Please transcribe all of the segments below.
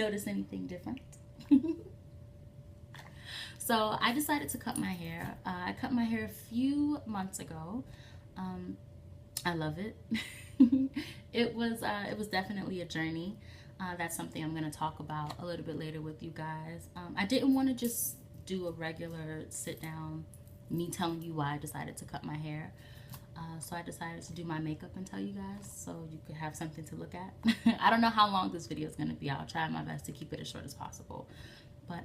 notice anything different. So I decided to cut my hair. I cut my hair a few months ago. I love it. It was definitely a journey. That's something I'm going to talk about a little bit later with you guys. I didn't want to just do a regular sit down, me telling you why I decided to cut my hair. So I decided to do my makeup and tell you guys so you could have something to look at. I don't know how long this video is going to be. I'll try my best to keep it as short as possible. But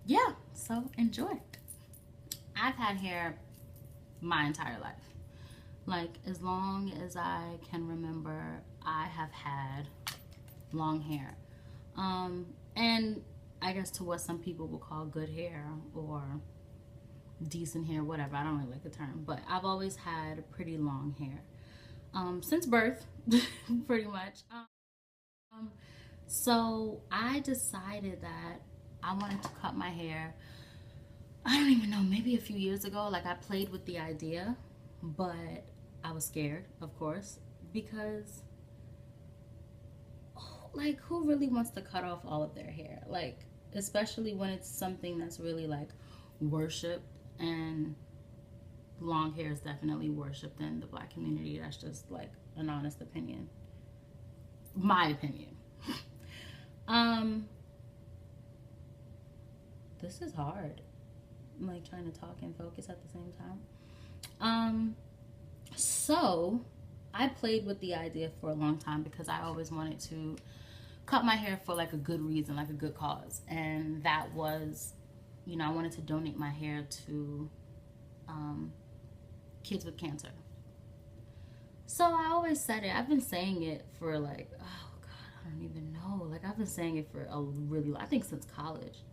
yeah, so enjoy. I've had hair my entire life. Like, as long as I can remember, I have had long hair. And I guess to what some people will call good hair or decent hair, whatever. I don't really like the term, but I've always had pretty long hair. Since birth, pretty much. So I decided that I wanted to cut my hair. I don't even know, maybe a few years ago. Like, I played with the idea, but I was scared, of course, because like, who really wants to cut off all of their hair? Like, especially when it's something that's really like worshipped, and long hair is definitely worshipped in the Black community. That's just like an honest opinion, my opinion. This is hard. I'm like trying to talk and focus at the same time. So I played with the idea for a long time because I always wanted to cut my hair for like a good reason, like a good cause. And that was, you know, I wanted to donate my hair to kids with cancer. So I always said it. I've been saying it for like, oh God, I don't even know. Like, I've been saying it for a really, I think since college.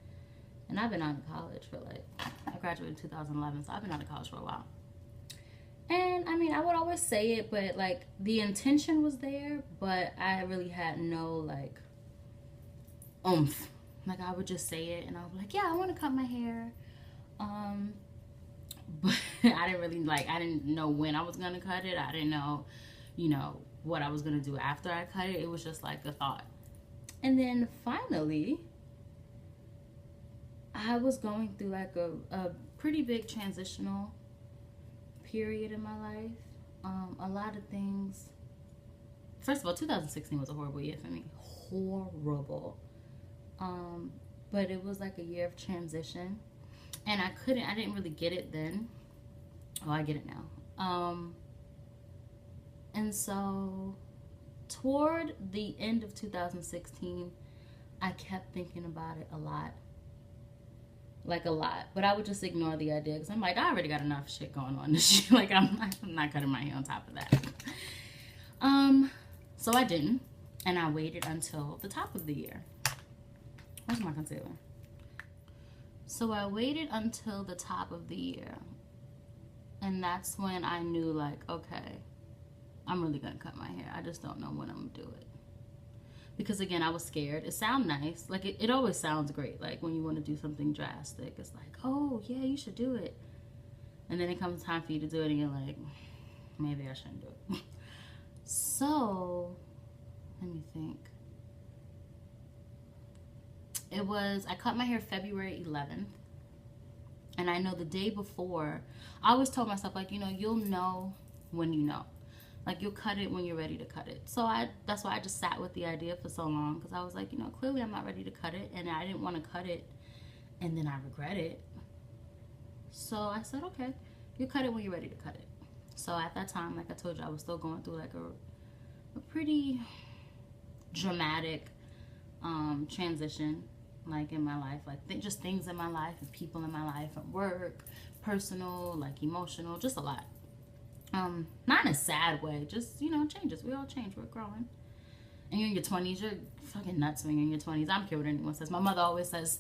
And I've been out of college for like, I graduated in 2011, so I've been out of college for a while. And I mean, I would always say it, but like the intention was there, but I really had no like oomph. Like, I would just say it and I would be like, yeah, I want to cut my hair. But I didn't really like, I didn't know when I was going to cut it. I didn't know, you know, what I was going to do after I cut it. It was just like a thought. And then finally, I was going through like a pretty big transitional period in my life. A lot of things. First of all, 2016 was a horrible year for me. Horrible. But it was like a year of transition. And I didn't really get it then. Oh, I get it now. And so toward the end of 2016, I kept thinking about it a lot. Like, a lot. But I would just ignore the idea because I'm like, I already got enough shit going on this year. Like, I'm not cutting my hair on top of that. So I didn't. And I waited until the top of the year. Where's my concealer? So I waited until the top of the year. And that's when I knew, like, okay, I'm really going to cut my hair. I just don't know when I'm going to do it. Because, again, I was scared. It sounds nice. Like, it always sounds great. Like, when you want to do something drastic, it's like, oh, yeah, you should do it. And then it comes time for you to do it, and you're like, maybe I shouldn't do it. So, let me think. I cut my hair February 11th. And I know the day before, I always told myself, like, you know, you'll know when you know. Like, you'll cut it when you're ready to cut it. So that's why I just sat with the idea for so long. Because I was like, you know, clearly I'm not ready to cut it. And I didn't want to cut it and then I regret it. So I said, okay, you cut it when you're ready to cut it. So at that time, like I told you, I was still going through like a pretty dramatic transition, like in my life. Like, just things in my life and people in my life and work, personal, like emotional, just a lot. Not in a sad way, just, you know, changes. We all change, we're growing. And you're in your 20s, you're fucking nuts when you're in your 20s. I don't care what anyone says. My mother always says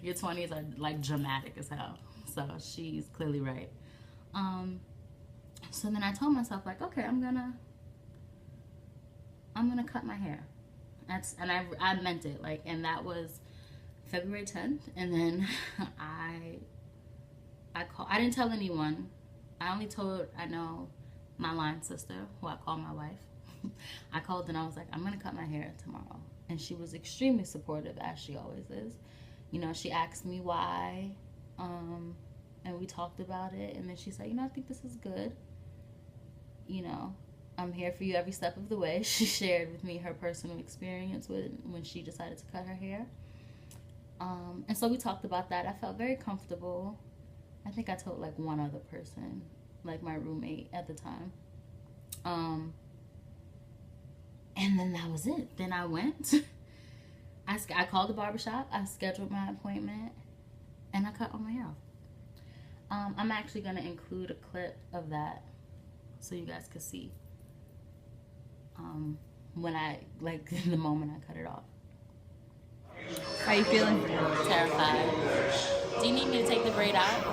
your 20s are like dramatic as hell. So she's clearly right. So then I told myself, like, okay, I'm gonna cut my hair. And I meant it, like, and that was February 10th. And then I didn't tell anyone. I only told, my line sister, who I call my wife. I called and I was like, I'm gonna cut my hair tomorrow. And she was extremely supportive, as she always is. You know, she asked me why, and we talked about it. And then she said, you know, I think this is good. You know, I'm here for you every step of the way. She shared with me her personal experience with when she decided to cut her hair. And so we talked about that. I felt very comfortable. I think I told like one other person, like my roommate at the time. And then that was it. Then I went. I called the barbershop. I scheduled my appointment, and I cut all my hair off. I'm actually gonna include a clip of that so you guys could see when I like the moment I cut it off. How you feeling? Terrified. Do you need me to take the braid out?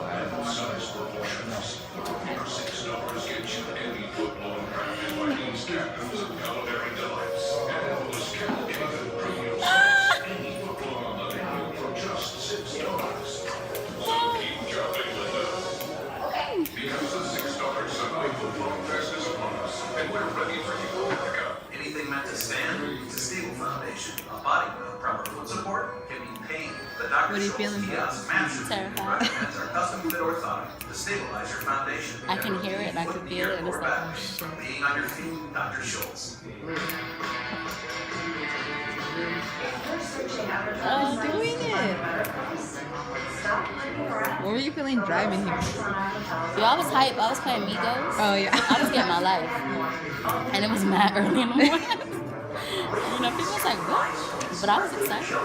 Anything meant to stand? It's a stable foundation. A body with proper foot support can be pain. The Dr. What are you feeling? Terrified. Recommends our custom fit orthotic to stabilize your foundation. I can hear it and I can feel it, and it's like, oh shit. Being on your feet, Dr. Schultz. I'm doing it. What were you feeling driving here? Yo, I was hype. I was playing Migos. Oh yeah. I was getting my life. And it was mad early in the morning. You know, people was like, what? But I was excited.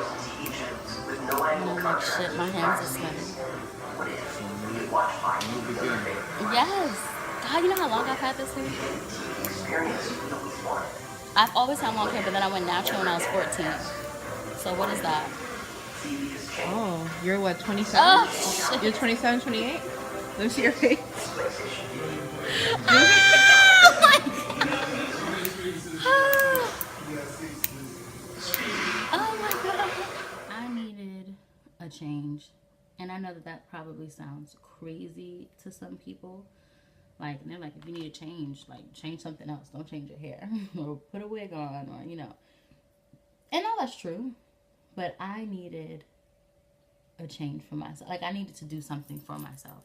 And I'm like, shit, my hands are sweating. Yes. God, you know how long I've had this hair? I've always had long hair, but then I went natural when I was 14. So what is that? Oh, you're what, 27? Oh, shit. You're 27, 28? Let me see your face. Oh my God. I needed a change. And I know that that probably sounds crazy to some people. Like, they're like, if you need a change, like, change something else. Don't change your hair. Or put a wig on, or, you know. And all that's true. But I needed a change for myself. Like, I needed to do something for myself.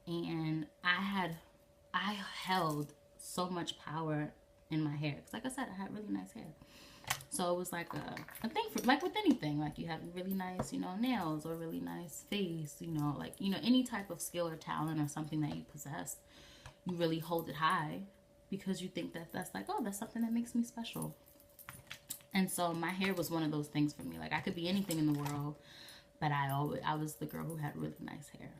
And I held so much power in my hair. Because, like I said, I had really nice hair. So it was like a thing for, like with anything. Like, you have really nice, you know, nails or really nice face, you know, like, you know, any type of skill or talent or something that you possess, you really hold it high because you think that that's like, oh, that's something that makes me special. And so my hair was one of those things for me. Like, I could be anything in the world, but I was the girl who had really nice hair.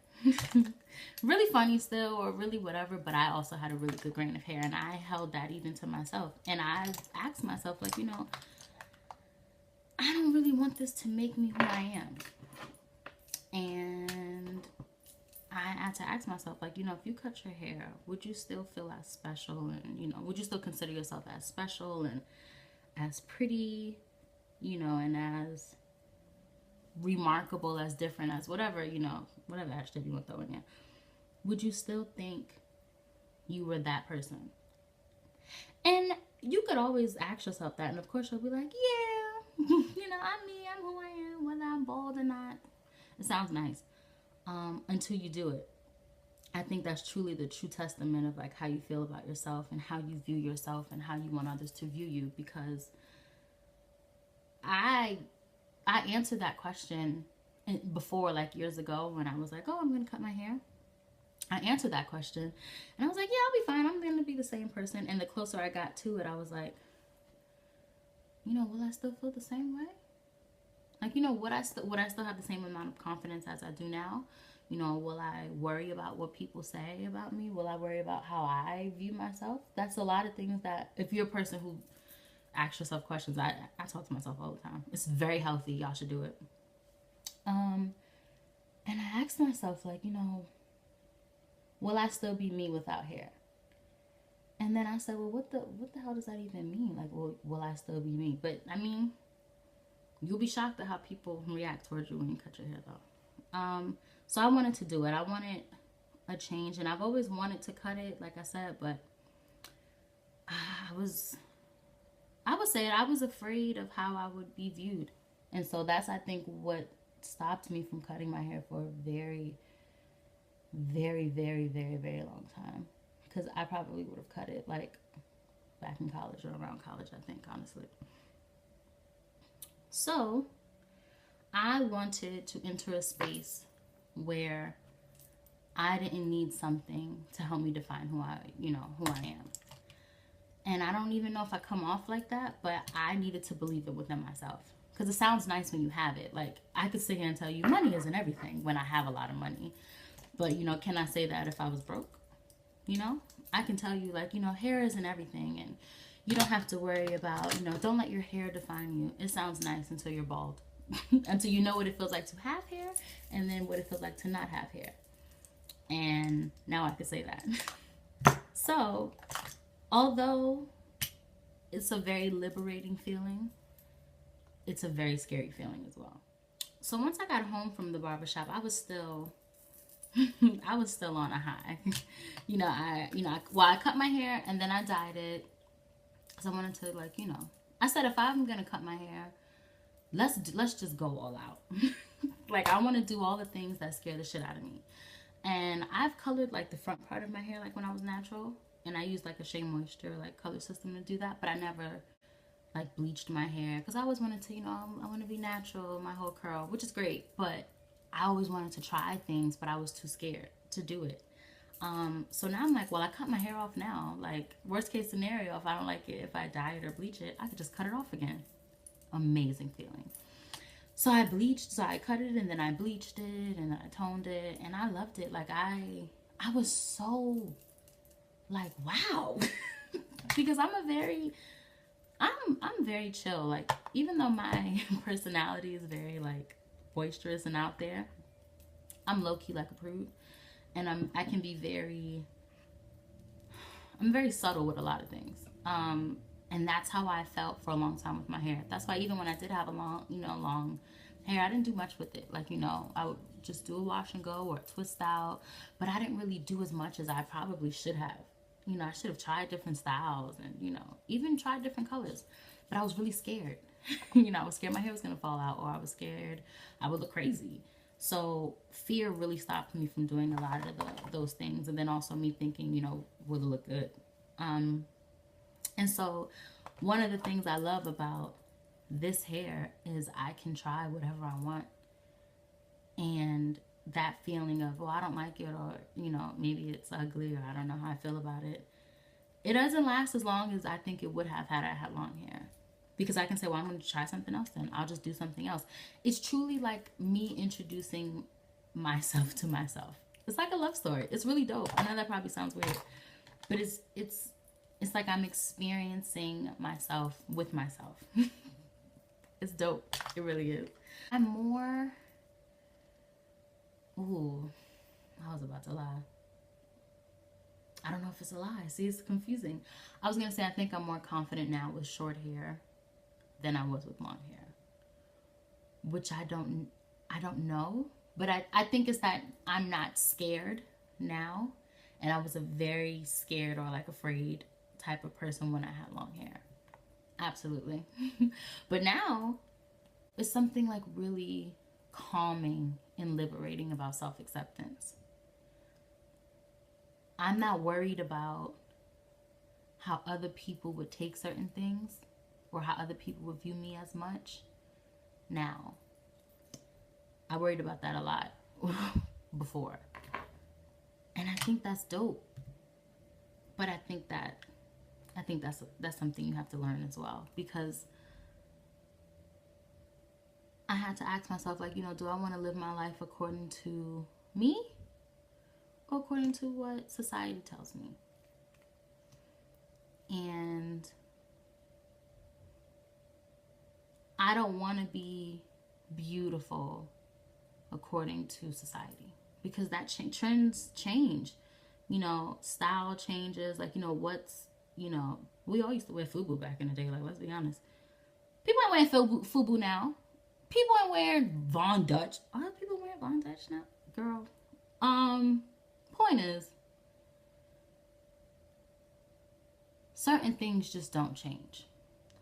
Really funny still, or really whatever, but I also had a really good grain of hair, and I held that even to myself. And I asked myself, like, you know, I don't really want this to make me who I am. And I had to ask myself, like, you know, if you cut your hair, would you still feel as special? And, you know, would you still consider yourself as special and as pretty, you know, and as remarkable, as different, as whatever, you know, whatever adjective you want to throw in there? Would you still think you were that person? And you could always ask yourself that, and of course you'll be like, yeah, you know, I'm me, I'm who I am, whether I'm bald or not. It sounds nice, until you do it. I think that's truly the true testament of like how you feel about yourself and how you view yourself and how you want others to view you. Because I answered that question before, like years ago, when I was like, oh, I'm gonna cut my hair. I answered that question and I was like, yeah, I'll be fine. I'm gonna be the same person. And the closer I got to it, I was like, you know, will I still feel the same way? Like, you know, would I still have the same amount of confidence as I do now? You know, will I worry about what people say about me? Will I worry about how I view myself? That's a lot of things that, if you're a person who asks yourself questions, I talk to myself all the time. It's very healthy. Y'all should do it. And I asked myself, like, you know, will I still be me without hair? And then I said, well, what the hell does that even mean? Like, will I still be me? But, I mean, you'll be shocked at how people react towards you when you cut your hair, though. So I wanted to do it. I wanted a change, and I've always wanted to cut it, like I said, but I I would say I was afraid of how I would be viewed. And so that's, I think, what stopped me from cutting my hair for a very, very, very, very, very long time. Because I probably would have cut it like back in college or around college, I think, honestly. So I wanted to enter a space where I didn't need something to help me define who I am. And I don't even know if I come off like that, but I needed to believe it within myself. Because it sounds nice when you have it. Like, I could sit here and tell you money isn't everything when I have a lot of money. But, can I say that if I was broke? I can tell you, like, hair isn't everything. And you don't have to worry about, don't let your hair define you. It sounds nice until you're bald. Until you know what it feels like to have hair. And then what it feels like to not have hair. And now I can say that. So, although it's a very liberating feeling, it's a very scary feeling as well. So once I got home from the barbershop, I was still on a high. I cut my hair and then I dyed it. So I wanted to I said, if I'm going to cut my hair, let's just go all out. Like, I want to do all the things that scare the shit out of me. And I've colored like the front part of my hair, like when I was natural, and I used like a Shea Moisture like color system to do that, but I never like bleached my hair because I always wanted to, I want to be natural, my whole curl, which is great, but I always wanted to try things, but I was too scared to do it. So now I'm like, well, I cut my hair off now. Like, worst case scenario, if I don't like it, if I dye it or bleach it, I could just cut it off again. Amazing feeling. So I cut it and then I bleached it and then I toned it and I loved it. Like, I was so like, wow. Because I'm very chill. Like, even though my personality is very like boisterous and out there, I'm low-key like a prude. And I'm very subtle with a lot of things. And that's how I felt for a long time with my hair. That's why even when I did have a long hair, I didn't do much with it. Like, I would just do a wash and go or a twist out, but I didn't really do as much as I probably should have. I should have tried different styles and, even tried different colors, but I was really scared. I was scared my hair was going to fall out, or I was scared I would look crazy. So fear really stopped me from doing a lot of those things. And then also me thinking, will it look good? And so one of the things I love about this hair is I can try whatever I want. And that feeling of, well, I don't like it, or, maybe it's ugly, or I don't know how I feel about it. It doesn't last as long as I think it would have had I had long hair. Because I can say, well, I'm going to try something else then. I'll just do something else. It's truly like me introducing myself to myself. It's like a love story. It's really dope. I know that probably sounds weird. But it's like I'm experiencing myself with myself. It's dope. It really is. I'm more... Ooh, I was about to lie. I don't know if it's a lie. See, it's confusing. I was going to say I think I'm more confident now with short hair than I was with long hair. Which I don't know. But I think it's that I'm not scared now. And I was a very scared or like afraid type of person when I had long hair. Absolutely. But now, it's something like really calming and liberating about self-acceptance. I'm not worried about how other people would take certain things or how other people would view me as much now. I worried about that a lot before. And I think that's dope. But I think that's something you have to learn as well, because I had to ask myself, like, do I want to live my life according to me or according to what society tells me? And I don't want to be beautiful according to society, because that trends change. Style changes. Like, we all used to wear FUBU back in the day. Like, let's be honest. People ain't wearing FUBU now. People ain't wearing Von Dutch. Are people wearing Von Dutch now? Girl. Point is, certain things just don't change.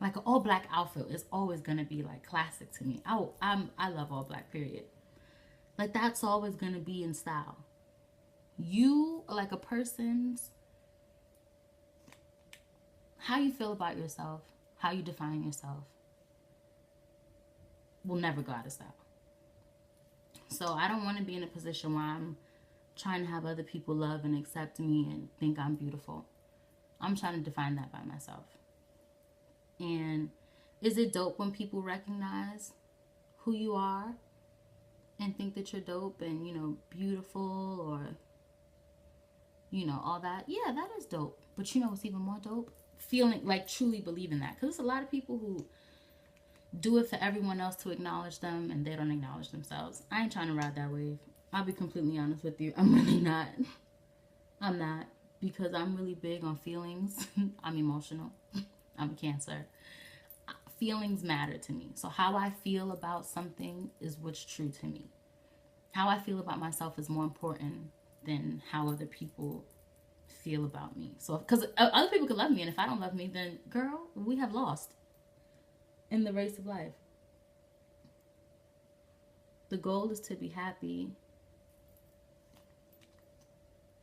Like an all black outfit is always gonna be like classic to me. I love all black, period. Like that's always gonna be in style. You, like a person's, how you feel about yourself, how you define yourself, will never go out of style. So I don't want to be in a position where I'm trying to have other people love and accept me and think I'm beautiful. I'm trying to define that by myself. And is it dope when people recognize who you are and think that you're dope and, you know, beautiful or, you know, all that? Yeah, that is dope. But you know what's even more dope? Feeling like truly believing that. Because there's a lot of people who do it for everyone else to acknowledge them and they don't acknowledge themselves. I ain't trying to ride that wave. I'll be completely honest with you. I'm really not. I'm not. Because I'm really big on feelings. I'm emotional. I'm a Cancer. Feelings matter to me. So how I feel about something is what's true to me. How I feel about myself is more important than how other people feel about me. So, because other people could love me, and if I don't love me, then girl, we have lost in the race of life. The goal is to be happy.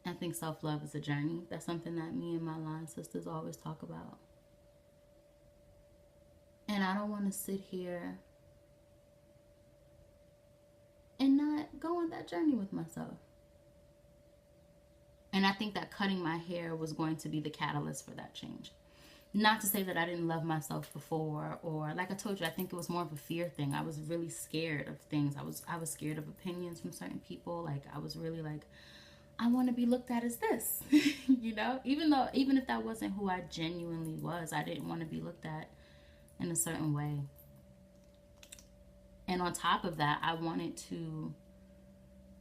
I think self-love is a journey. That's something that me and my line sisters always talk about. And I don't want to sit here and not go on that journey with myself. And I think that cutting my hair was going to be the catalyst for that change. Not to say that I didn't love myself before, or like I told you, I think it was more of a fear thing. I was really scared of things. I was scared of opinions from certain people. Like I was really like, I want to be looked at as this, you know, even if that wasn't who I genuinely was, I didn't want to be looked at in a certain way. And on top of that, I wanted to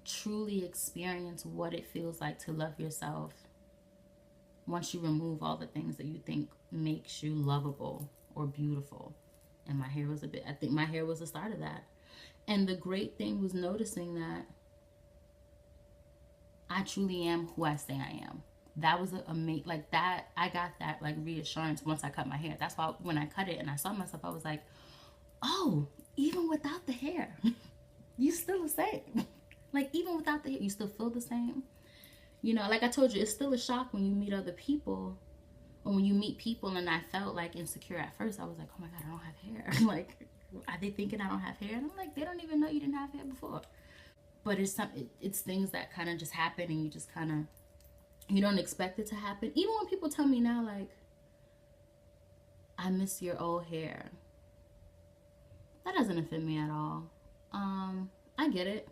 truly experience what it feels like to love yourself once you remove all the things that you think makes you lovable or beautiful. And my hair was I think my hair was the start of that. And the great thing was noticing that I truly am who I say I am. That was like that. I got that like reassurance once I cut my hair. That's why when I cut it and I saw myself, I was like, oh, even without the hair, you still the same. Like even without the hair, you still feel the same. You know, like I told you, it's still a shock when you meet other people, or when you meet people. And I felt like insecure at first. I was like, oh my God, I don't have hair. Like, are they thinking I don't have hair? And I'm like, they don't even know you didn't have hair before. But it's things that kind of just happen, and you just kind of, you don't expect it to happen. Even when people tell me now, like, I miss your old hair. That doesn't offend me at all. I get it.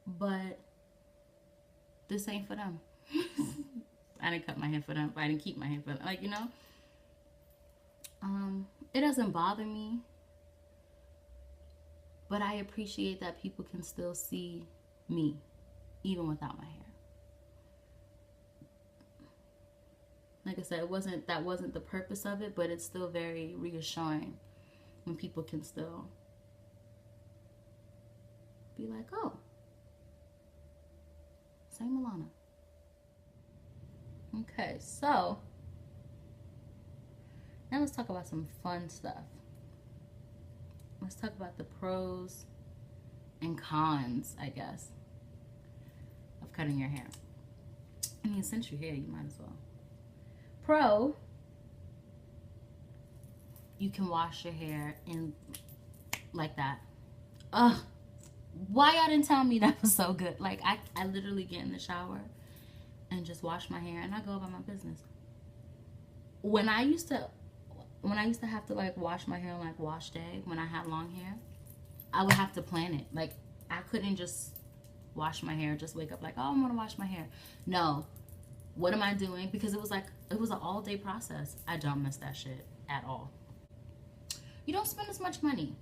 But this ain't for them. I didn't cut my hair for them. I didn't keep my hair for them. Like, you know, it doesn't bother me. But I appreciate that people can still see me, even without my hair. Like I said, that wasn't the purpose of it, but it's still very reassuring when people can still be like, oh, same Alana. Okay, so now let's talk about some fun stuff. Let's talk about the pros and cons, I guess, of cutting your hair. I mean, since you're here, you might as well. Pro, you can wash your hair in like that. Ugh, why y'all didn't tell me that was so good? Like, I literally get in the shower and just wash my hair, and I go about my business. When I used to have to like wash my hair on like wash day, when I had long hair, I would have to plan it. Like, I couldn't just wash my hair, just wake up like, oh, I'm gonna wash my hair. No, what am I doing? Because it was an all day process. I don't miss that shit at all. You don't spend as much money.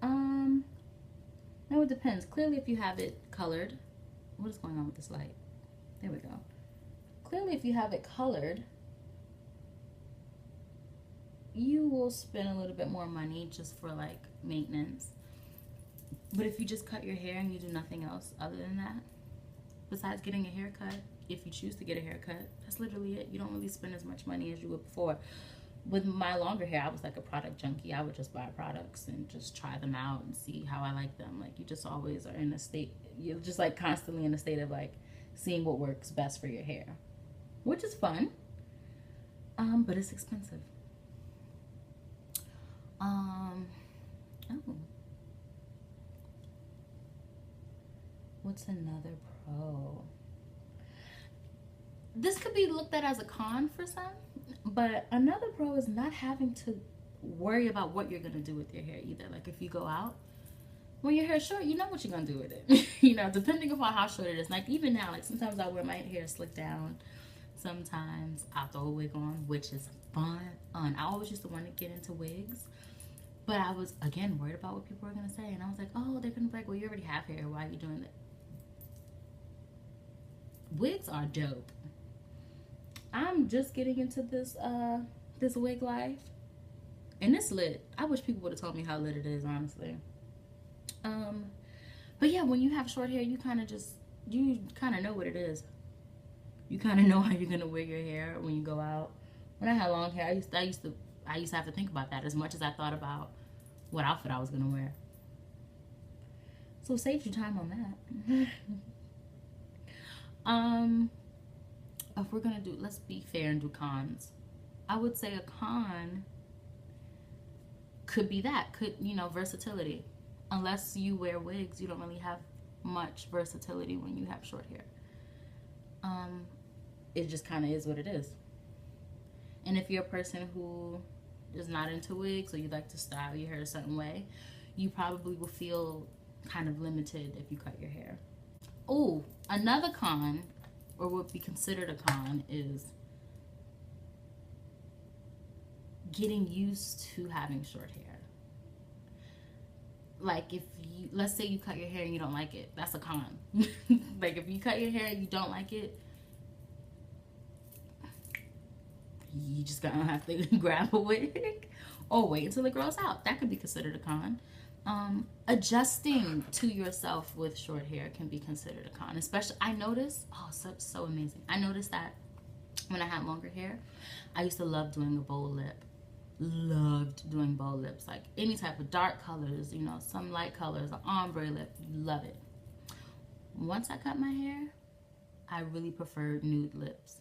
No, it depends. Clearly, if you have it colored, what is going on with this light? There we go. Clearly, if you have it colored, you will spend a little bit more money just for like maintenance. But if you just cut your hair and you do nothing else other than that, besides getting a haircut if you choose to get a haircut, that's literally it. You don't really spend as much money as you would before. With my longer hair, I was like a product junkie. I would just buy products and just try them out and see how I like them. Like, you just always are in a state, you're just like constantly in a state of like seeing what works best for your hair, which is fun. But it's expensive. Oh. What's another pro? This could be looked at as a con for some, but another pro is not having to worry about what you're gonna do with your hair either. Like, if you go out, when your hair's short, you know what you're gonna do with it. You know, depending upon how short it is. Like, even now, like, sometimes I wear my hair slicked down. Sometimes I'll throw a wig on, which is fun. I always used to want to get into wigs, but I was, again, worried about what people were gonna say. And I was like, oh, they're gonna be like, well, you already have hair. Why are you doing that? Wigs are dope. I'm just getting into this this wig life, and it's lit. I wish people would have told me how lit it is, honestly. But yeah, when you have short hair, you kind of know what it is. You kind of know how you're gonna wear your hair when you go out. When I had long hair, I used to have to think about that as much as I thought about what outfit I was gonna wear. So it saves you time on that. If we're gonna do, let's be fair and do cons. I would say a con could be that, versatility. Unless you wear wigs, you don't really have much versatility when you have short hair. It just kind of is what it is. And if you're a person who is not into wigs, or you like to style your hair a certain way, you probably will feel kind of limited if you cut your hair. Oh, another con, or would be considered a con, is getting used to having short hair. Like, if you, let's say you cut your hair and you don't like it, that's a con. Like, if you cut your hair and you don't like it, you just gonna have to grab a wig or wait until it grows out. That could be considered a con. Adjusting to yourself with short hair can be considered a con. Especially, I noticed, so amazing. I noticed that when I had longer hair, I used to love doing a bold lip. Loved doing bold lips, like any type of dark colors, some light colors, an ombre lip, love it. Once I cut my hair, I really preferred nude lips.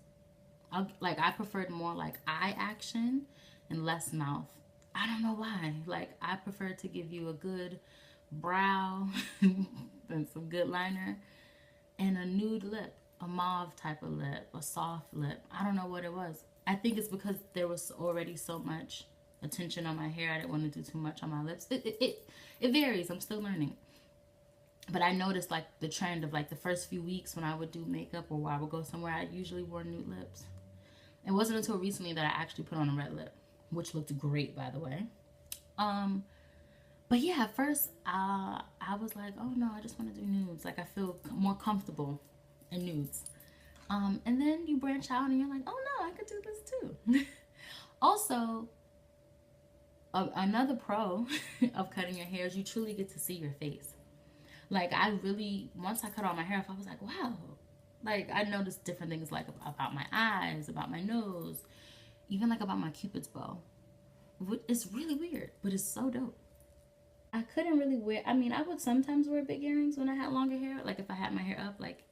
I preferred more like eye action and less mouth. I don't know why. Like, I prefer to give you a good brow and some good liner and a nude lip, a mauve type of lip, a soft lip. I don't know what it was. I think it's because there was already so much attention on my hair. I didn't want to do too much on my lips. It varies. I'm still learning. But I noticed, like, the trend of, like, the first few weeks when I would do makeup or when I would go somewhere, I usually wore nude lips. It wasn't until recently that I actually put on a red lip, which looked great, by the way. But yeah, at first, I was like, oh no, I just want to do nudes. Like, I feel more comfortable in nudes. And then you branch out and you're like, oh no, I could do this too. Also, another pro of cutting your hair is you truly get to see your face. Like, once I cut all my hair off, I was like, wow. Like, I noticed different things, like, about my eyes, about my nose, even, like, about my Cupid's bow. It's really weird, but it's so dope. I couldn't really wear, I would sometimes wear big earrings when I had longer hair. Like, if I had my hair up, like,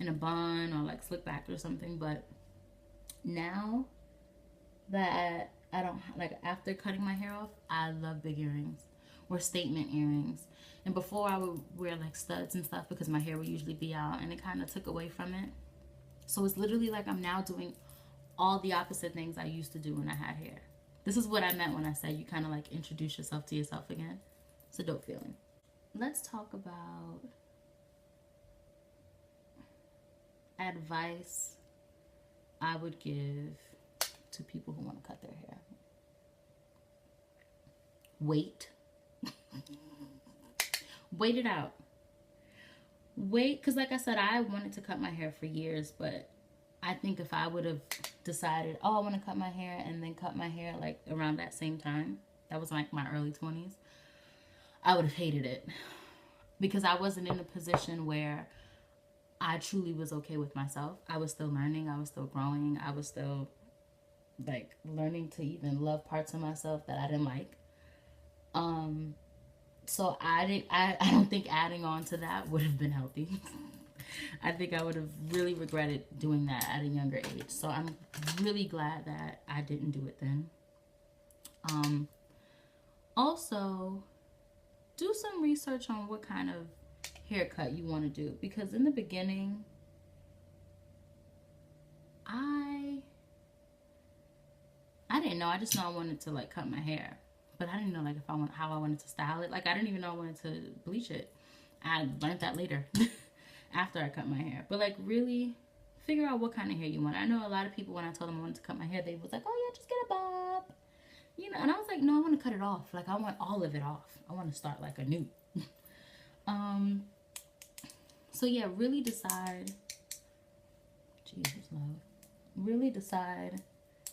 in a bun or, like, slick back or something. But now that I don't, like, after cutting my hair off, I love big earrings or statement earrings. And before, I would wear, like, studs and stuff because my hair would usually be out, and it kind of took away from it. So it's literally like I'm now doing all the opposite things I used to do when I had hair. This is what I meant when I said you kind of, like, introduce yourself to yourself again. It's a dope feeling. Let's talk about advice I would give to people who want to cut their hair. Wait. Wait it out. Wait, because like I said, I wanted to cut my hair for years, but I think if I would have decided, oh, I want to cut my hair, and then cut my hair like around that same time, that was like my early 20s, I would have hated it. Because I wasn't in a position where I truly was okay with myself. I was still learning. I was still growing. I was still like learning to even love parts of myself that I didn't like. So I don't think adding on to that would have been healthy. I think I would have really regretted doing that at a younger age. So I'm really glad that I didn't do it then. Also, do some research on what kind of haircut you want to do, because in the beginning, I didn't know. I just know I wanted to like cut my hair, but I didn't know like how I wanted to style it. Like I didn't even know I wanted to bleach it. I learned that later after I cut my hair. But like really figure out what kind of hair you want. I know a lot of people, when I told them I wanted to cut my hair, they was like, "Oh yeah, just get a bob." You know, and I was like, "No, I want to cut it off. Like I want all of it off. I want to start like anew." So yeah, really decide. Jesus love. Really decide,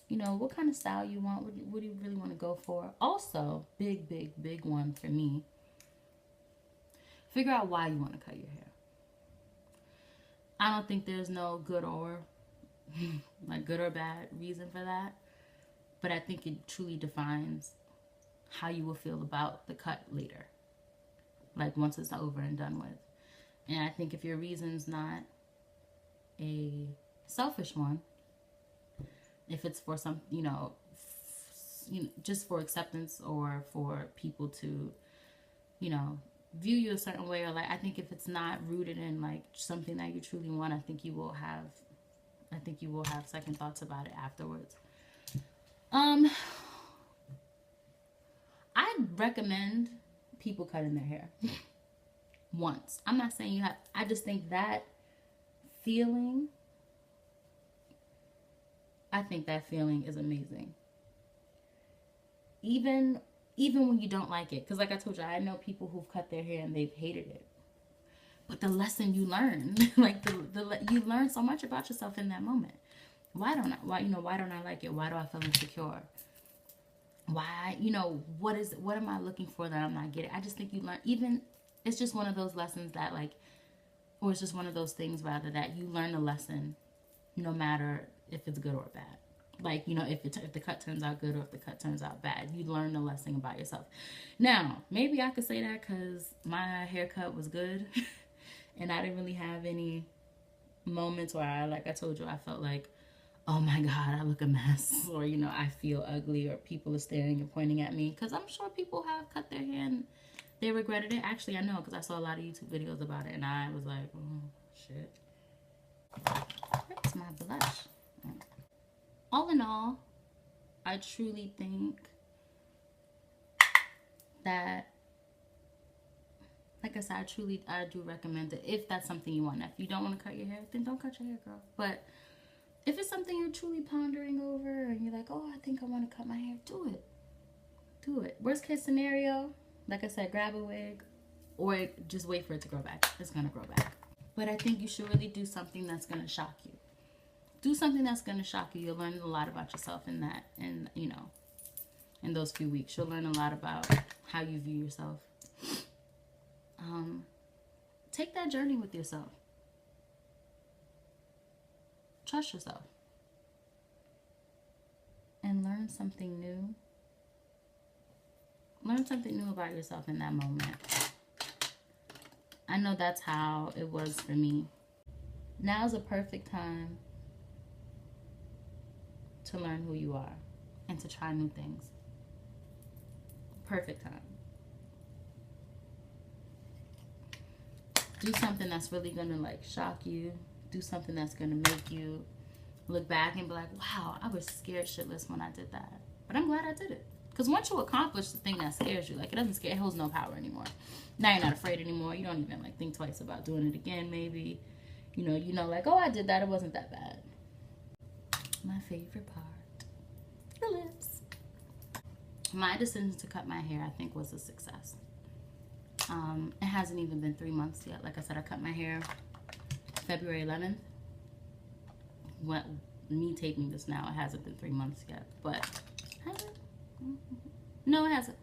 you know, what kind of style you want. What do you really want to go for? Also, big one for me. Figure out why you want to cut your hair. I don't think there's no good or bad reason for that. But I think it truly defines how you will feel about the cut later. Like once it's over and done with. And I think if your reason's not a selfish one, if it's for some, just for acceptance or for people to, view you a certain way, or like, I think if it's not rooted in like something that you truly want, I think you will have second thoughts about it afterwards. I recommend people cutting their hair once. I'm not saying you have. I just think that feeling. I think that feeling is amazing. Even when you don't like it, because like I told you, I know people who've cut their hair and they've hated it. But the lesson you learn, like you learn so much about yourself in that moment. Why don't I like it? Why do I feel insecure? Why, what am I looking for that I'm not getting? I just think you learn, it's just one of those lessons that like, or it's just one of those things rather that you learn a lesson no matter if it's good or bad. Like, if the cut turns out good or if the cut turns out bad, you learn a lesson about yourself. Now, maybe I could say that because my haircut was good and I didn't really have any moments where like I told you, I felt like, oh my God, I look a mess, or, I feel ugly, or people are staring and pointing at me. Because I'm sure people have cut their hair and they regretted it. Actually, I know, because I saw a lot of YouTube videos about it, and I was like, oh, shit. That's my blush. All in all, I truly think that, like I said, I do recommend it if that's something you want. If you don't want to cut your hair, then don't cut your hair, girl. But if it's something you're truly pondering over and you're like, oh, I think I want to cut my hair, do it. Do it. Worst case scenario, like I said, grab a wig or just wait for it to grow back. It's going to grow back. But I think you should really do something that's going to shock you. Do something that's going to shock you. You'll learn a lot about yourself in that. And, in those few weeks, you'll learn a lot about how you view yourself. Take that journey with yourself. Trust yourself and learn something new. Learn something new about yourself in that moment. I know that's how it was for me. Now's a perfect time to learn who you are and to try new things. Perfect time. Do something that's really gonna like shock you. Do something that's going to make you look back and be like, wow, I was scared shitless when I did that. But I'm glad I did it. Because once you accomplish the thing that scares you, like it doesn't scare, it holds no power anymore. Now you're not afraid anymore. You don't even like think twice about doing it again, maybe. Like, oh, I did that. It wasn't that bad. My favorite part, the lips. My decision to cut my hair, I think, was a success. It hasn't even been 3 months yet. Like I said, I cut my hair February 11th. Me taping this now, it hasn't been 3 months yet, but no, it hasn't.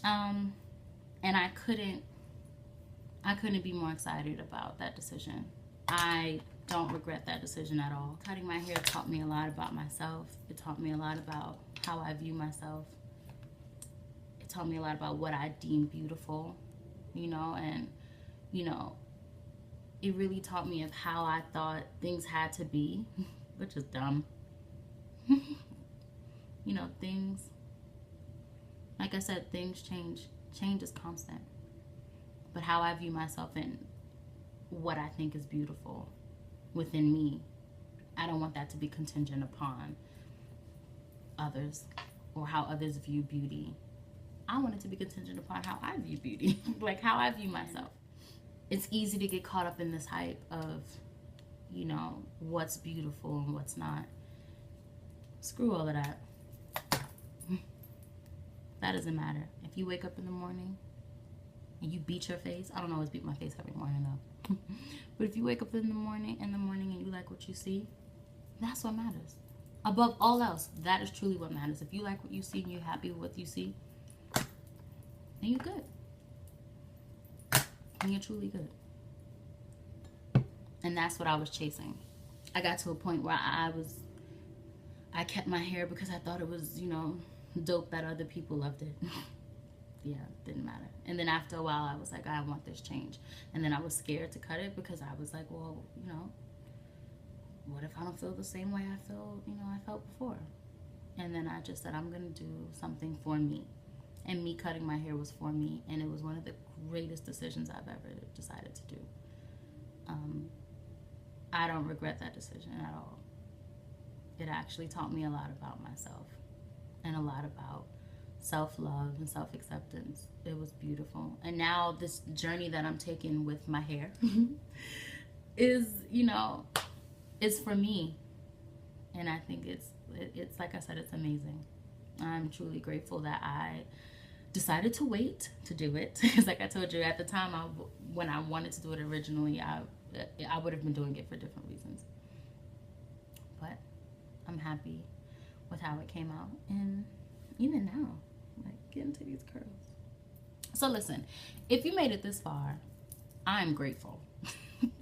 And I couldn't I couldn't be more excited about that decision. I don't regret that decision at all. Cutting my hair taught me a lot about myself. It taught me a lot about how I view myself. It taught me a lot about what I deem beautiful, you know, and, you know, it really taught me of how I thought things had to be, which is dumb. You know, things, like I said, things change. Change is constant. But how I view myself and what I think is beautiful within me, I don't want that to be contingent upon others or how others view beauty. I want it to be contingent upon how I view beauty, like how I view myself. It's easy to get caught up in this hype of, you know, what's beautiful and what's not. Screw all of that. That doesn't matter. If you wake up in the morning and you beat your face, I don't always beat my face every morning though. But if you wake up in the morning and you like what you see, that's what matters. Above all else, that is truly what matters. If you like what you see and you're happy with what you see, then you're good. And you're truly good. And that's what I was chasing. I got to a point where I kept my hair because I thought it was, you know, dope that other people loved it. Yeah, didn't matter. And then after a while, I was like, I want this change. And then I was scared to cut it because I was like, well, you know, what if I don't feel the same way I felt before? And then I just said, I'm going to do something for me. And me cutting my hair was for me. And it was one of the greatest decisions I've ever decided to do. I don't regret that decision at all. It actually taught me a lot about myself and a lot about self-love and self-acceptance. It was beautiful. And now this journey that I'm taking with my hair is, you know, is for me. And I think it's like I said, it's amazing. I'm truly grateful that I decided to wait to do it. Because like I told you, at the time when I wanted to do it originally, I would have been doing it for different reasons. But I'm happy with how it came out. And even now, like, get into these curls. So listen, if you made it this far, I'm grateful.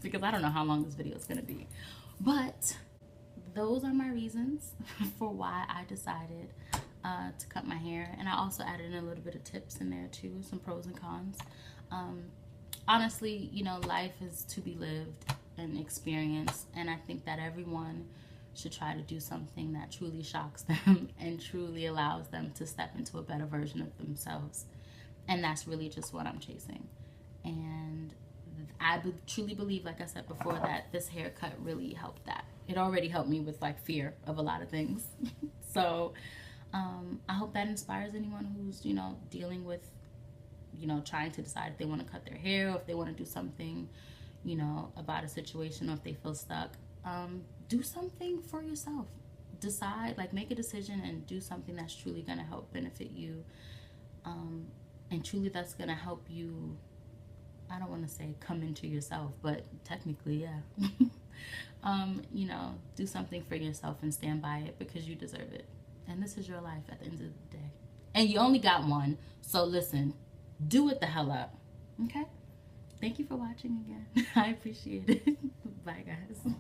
Because I don't know how long this video is going to be. But those are my reasons for why I decided to cut my hair. And I also added in a little bit of tips in there too, some pros and cons. Honestly, you know, life is to be lived and experienced. And I think that everyone should try to do something that truly shocks them and truly allows them to step into a better version of themselves. And that's really just what I'm chasing. And I truly believe, like I said before, that this haircut really helped that. It already helped me with like fear of a lot of things. So I hope that inspires anyone who's, you know, dealing with, you know, trying to decide if they want to cut their hair or if they want to do something, you know, about a situation, or if they feel stuck. Do something for yourself. Decide, like, make a decision and do something that's truly going to help benefit you. And truly that's going to help you, I don't want to say come into yourself, but technically, yeah. You know, do something for yourself and stand by it because you deserve it. And this is your life at the end of the day. And you only got one. So listen, do it the hell up. Okay? Thank you for watching again. I appreciate it. Bye, guys.